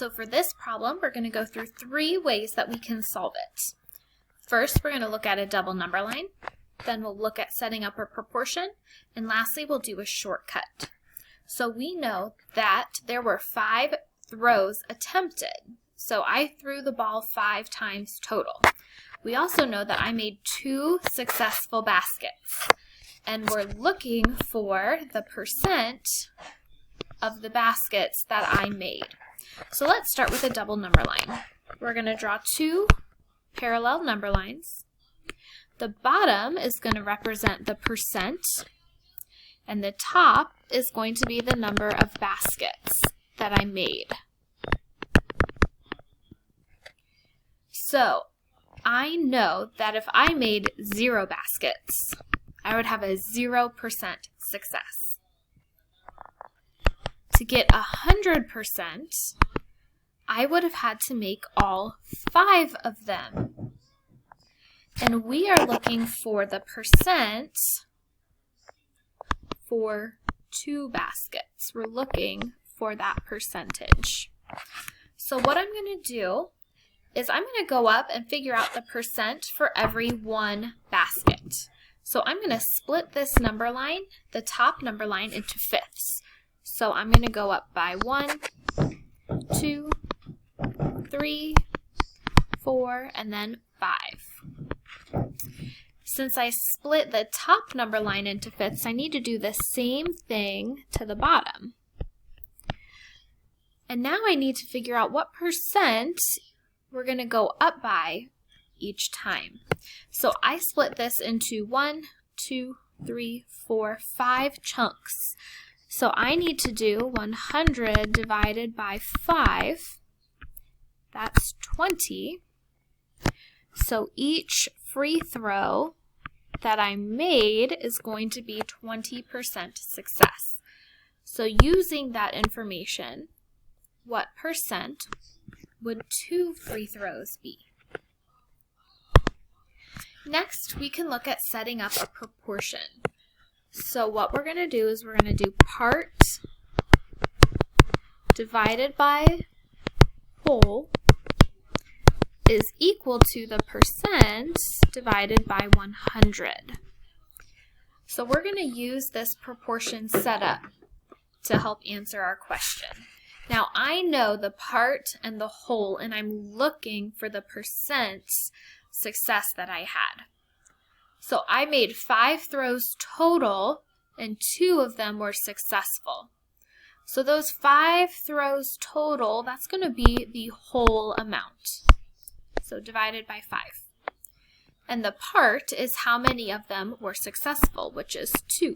So for this problem, we're going to go through 3 ways that we can solve it. First, we're going to look at a double number line. Then we'll look at setting up a proportion. And lastly, we'll do a shortcut. So we know that there were 5 throws attempted. So I threw the ball 5 times total. We also know that I made 2 successful baskets. And we're looking for the percent of the baskets that I made. So let's start with a double number line. We're going to draw 2 parallel number lines. The bottom is going to represent the percent, and the top is going to be the number of baskets that I made. So I know that if I made 0 baskets, I would have a 0% success. To get 100%, I would have had to make all 5 of them. And we are looking for the percent for 2 baskets. We're looking for that percentage. So what I'm going to do is I'm going to go up and figure out the percent for every 1 basket. So I'm going to split this number line, the top number line, into fifths. So I'm going to go up by 1, 2, 3, 4, and then 5. Since I split the top number line into fifths, I need to do the same thing to the bottom. And now I need to figure out what percent we're going to go up by each time. So I split this into 1, 2, 3, 4, 5 chunks. So I need to do 100 divided by 5. That's 20. So each free throw that I made is going to be 20% success. So using that information, what percent would 2 free throws be? Next, we can look at setting up a proportion. So what we're going to do is we're going to do part divided by whole is equal to the percent divided by 100. So we're going to use this proportion setup to help answer our question. Now I know the part and the whole, and I'm looking for the percent success that I had. So I made 5 throws total, and 2 of them were successful. So those 5 throws total, that's going to be the whole amount. So divided by 5. And the part is how many of them were successful, which is 2.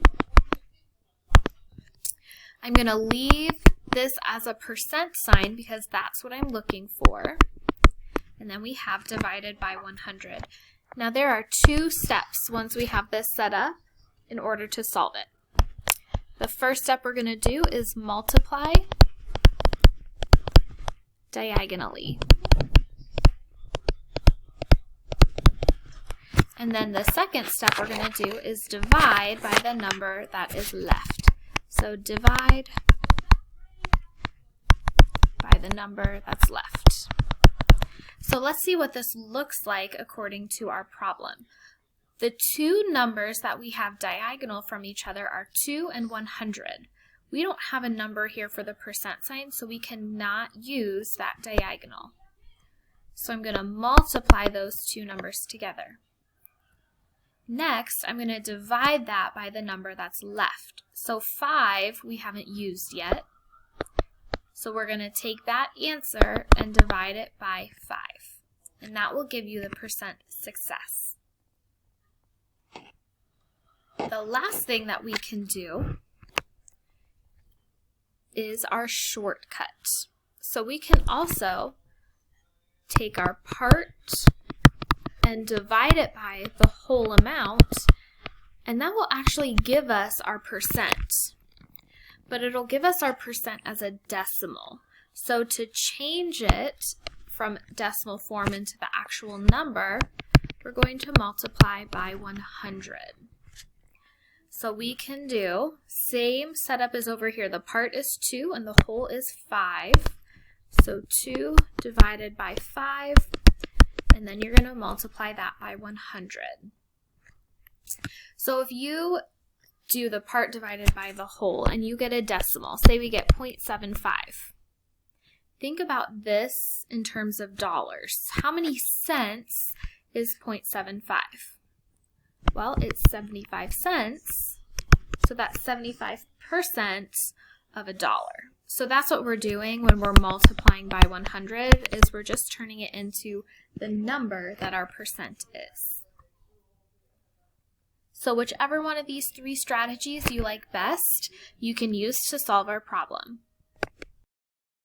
I'm going to leave this as a percent sign because that's what I'm looking for. And then we have divided by 100. Now there are 2 steps once we have this set up in order to solve it. The first step we're going to do is multiply diagonally. And then the second step we're going to do is divide by the number that is left. So divide by the number that's left. So let's see what this looks like according to our problem. The 2 numbers that we have diagonal from each other are 2 and 100. We don't have a number here for the percent sign, so we cannot use that diagonal. So I'm going to multiply those 2 numbers together. Next, I'm going to divide that by the number that's left. So 5 we haven't used yet. So we're going to take that answer and divide it by 5. And that will give you the percent success. The last thing that we can do is our shortcut. So we can also take our part and divide it by the whole amount, and that will actually give us our percent. But it'll give us our percent as a decimal. So to change it from decimal form into the actual number, we're going to multiply by 100. So we can do, same setup as over here. The part is 2 and the whole is 5. So 2 divided by 5, and then you're going to multiply that by 100. So if you do the part divided by the whole and you get a decimal, say we get 0.75. Think about this in terms of dollars. How many cents is 0.75? Well, it's 75 cents, so that's 75% of $1. So that's what we're doing when we're multiplying by 100, is we're just turning it into the number that our percent is. So whichever one of these 3 strategies you like best, you can use to solve our problem.